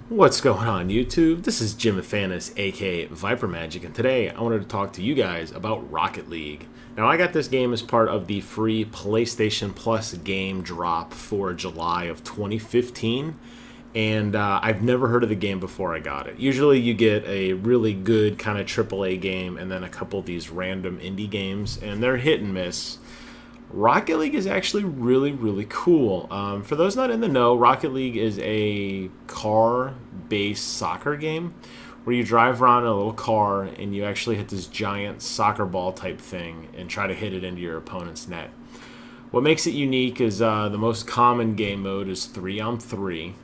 What's going on YouTube? This is Jim Athanas, aka Viper Magic, and today I wanted to talk to you guys about Rocket League. Now I got this game as part of the free PlayStation Plus game drop for July of 2015, and I've never heard of the game before I got it. Usually you get a really good kind of AAA game and then a couple of these random indie games, and they're hit and miss. Rocket League is actually really cool. For those not in the know, Rocket League is a car-based soccer game where you drive around in a little car and you actually hit this giant soccer ball type thing and try to hit it into your opponent's net. What makes it unique is the most common game mode is 3-on-3.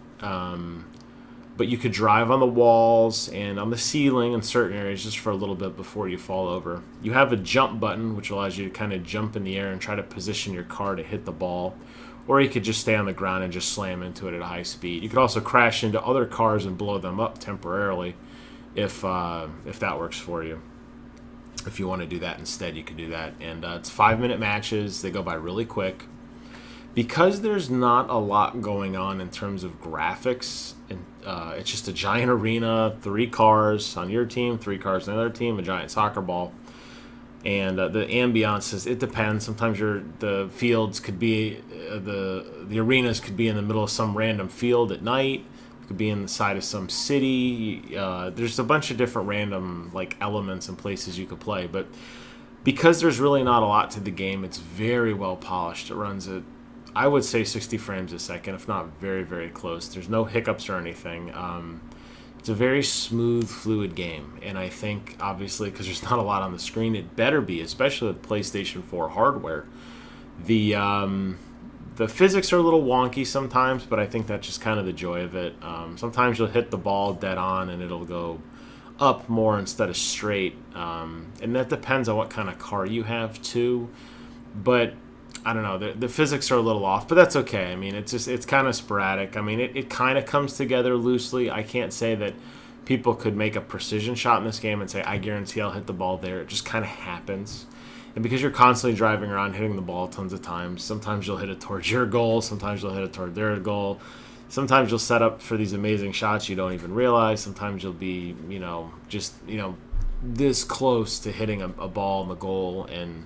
But you could drive on the walls and on the ceiling in certain areas just for a little bit before you fall over. You have a jump button, which allows you to kind of jump in the air and try to position your car to hit the ball. Or you could just stay on the ground and just slam into it at a high speed. You could also crash into other cars and blow them up temporarily if that works for you. If you want to do that instead, you can do that. And it's 5-minute matches. They go by really quick. Because there's not a lot going on in terms of graphics, and it's just a giant arena, 3 cars on your team, 3 cars on another team, a giant soccer ball, and the ambiance is, it depends. Sometimes the fields could be the arenas could be in the middle of some random field at night. It could be in the side of some city. There's a bunch of different random elements and places you could play, but because there's really not a lot to the game, it's very well polished. It runs at, I would say, 60 frames a second, if not very close. There's no hiccups or anything. It's a very smooth, fluid game, and I think, obviously, because there's not a lot on the screen, it better be, especially with PlayStation 4 hardware. The physics are a little wonky sometimes, but I think that's just kind of the joy of it. Sometimes you'll hit the ball dead on, and it'll go up more instead of straight, and that depends on what kind of car you have, too. But I don't know, the physics are a little off, but that's okay. I mean, it's kind of sporadic. I mean, it kind of comes together loosely. I can't say that people could make a precision shot in this game and say, I guarantee I'll hit the ball there. It just kind of happens. And because you're constantly driving around hitting the ball tons of times, sometimes you'll hit it towards your goal, sometimes you'll hit it toward their goal. Sometimes you'll set up for these amazing shots you don't even realize. Sometimes you'll be, just this close to hitting a ball in the goal, and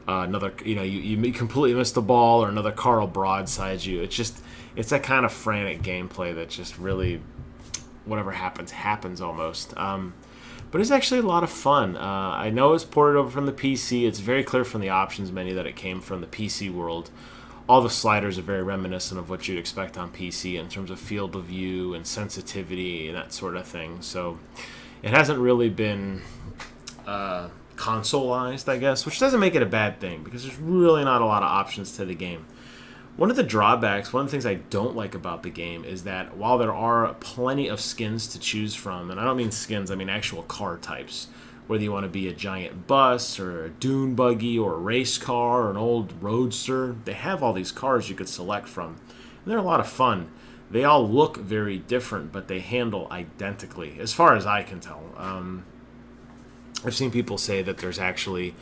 another, you completely miss the ball, or another car will broadside you. It's that kind of frantic gameplay that just really, whatever happens almost. But it's actually a lot of fun. I know it's ported over from the PC. It's very clear from the options menu that it came from the PC world. All the sliders are very reminiscent of what you'd expect on PC in terms of field of view and sensitivity and that sort of thing. So it hasn't really been consoleized, I guess, which doesn't make it a bad thing because there's really not a lot of options to the game. One of the drawbacks, one of the things I don't like about the game is that while there are plenty of skins to choose from, and I don't mean skins, I mean actual car types, whether you want to be a giant bus or a dune buggy or a race car or an old roadster, they have all these cars you could select from, and they're a lot of fun. They all look very different, but they handle identically, as far as I can tell. I've seen people say that there's actually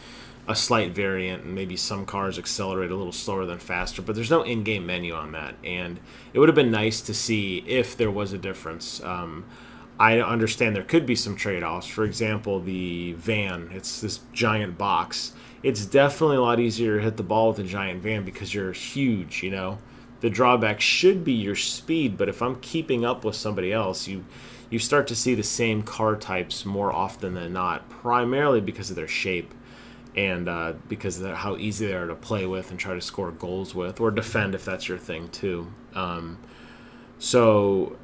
a slight variant, and maybe some cars accelerate a little slower than faster, but there's no in-game menu on that, and it would have been nice to see if there was a difference. I understand there could be some trade-offs. For example, the van, it's this giant box. It's definitely a lot easier to hit the ball with a giant van because you're huge, The drawback should be your speed, but if I'm keeping up with somebody else, you start to see the same car types more often than not, primarily because of their shape and because of how easy they are to play with and try to score goals with, or defend if that's your thing too. So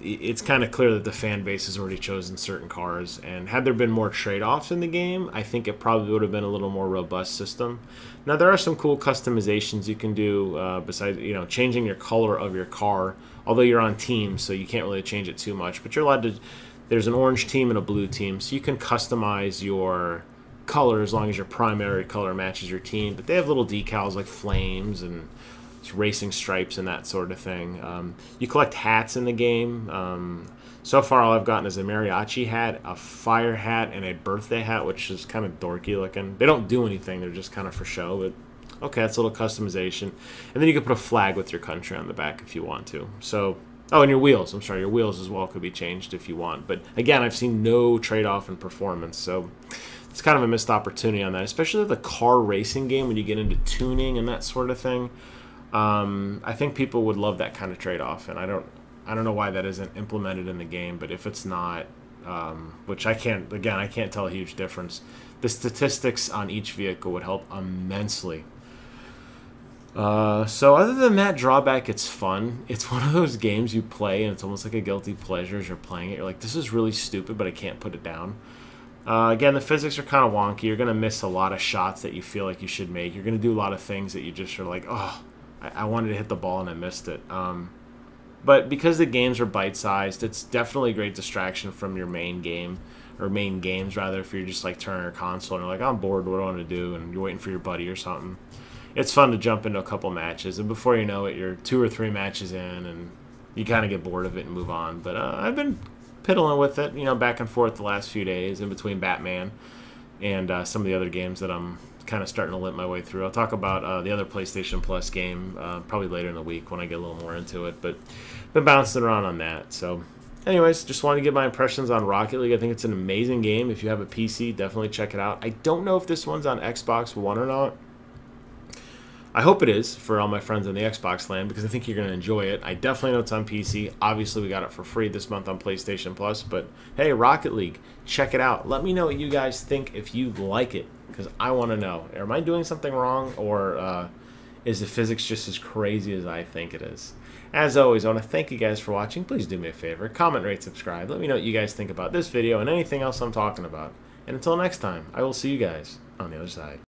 it's kind of clear that the fan base has already chosen certain cars, and had there been more trade-offs in the game, I think it probably would have been a little more robust system. Now, there are some cool customizations you can do besides, changing your color of your car, although you're on teams, so you can't really change it too much, but you're allowed to. There's an orange team and a blue team, so you can customize your color as long as your primary color matches your team, but they have little decals like flames and racing stripes and that sort of thing. You collect hats in the game. So far, all I've gotten is a mariachi hat, a fire hat, and a birthday hat, which is kind of dorky looking. They don't do anything. They're just kind of for show, but okay, that's a little customization. And then you can put a flag with your country on the back if you want to. So Oh, and your wheels. I'm sorry, your wheels as well could be changed if you want. But again, I've seen no trade-off in performance, so it's kind of a missed opportunity on that, especially the car racing game when you get into tuning and that sort of thing. I think people would love that kind of trade-off, and I don't know why that isn't implemented in the game. But if it's not, which I can't tell a huge difference. The statistics on each vehicle would help immensely. So other than that drawback, it's fun. It's one of those games you play and it's almost like a guilty pleasure as you're playing it. You're like, this is really stupid, but I can't put it down. Again, the physics are kind of wonky. You're going to miss a lot of shots that you feel like you should make. You're going to do a lot of things that you just are like, oh, I wanted to hit the ball and I missed it. But because the games are bite-sized, it's definitely a great distraction from your main game, or main games rather, if you're just like turning your console and you're like, I'm bored, what do I want to do? And you're waiting for your buddy or something. It's fun to jump into a couple matches, and before you know it, you're 2 or 3 matches in, and you kind of get bored of it and move on. But I've been piddling with it, back and forth the last few days in between Batman and some of the other games that I'm kind of starting to limp my way through. I'll talk about the other PlayStation Plus game probably later in the week when I get a little more into it, but been bouncing around on that. So anyways, just wanted to give my impressions on Rocket League. I think it's an amazing game. If you have a PC, definitely check it out. I don't know if this one's on Xbox One or not. I hope it is for all my friends in the Xbox land, because I think you're going to enjoy it. I definitely know it's on PC. Obviously, we got it for free this month on PlayStation Plus. But hey, Rocket League, check it out. Let me know what you guys think if you like it, because I want to know. Am I doing something wrong, or is the physics just as crazy as I think it is? As always, I want to thank you guys for watching. Please do me a favor. Comment, rate, subscribe. Let me know what you guys think about this video and anything else I'm talking about. And until next time, I will see you guys on the other side.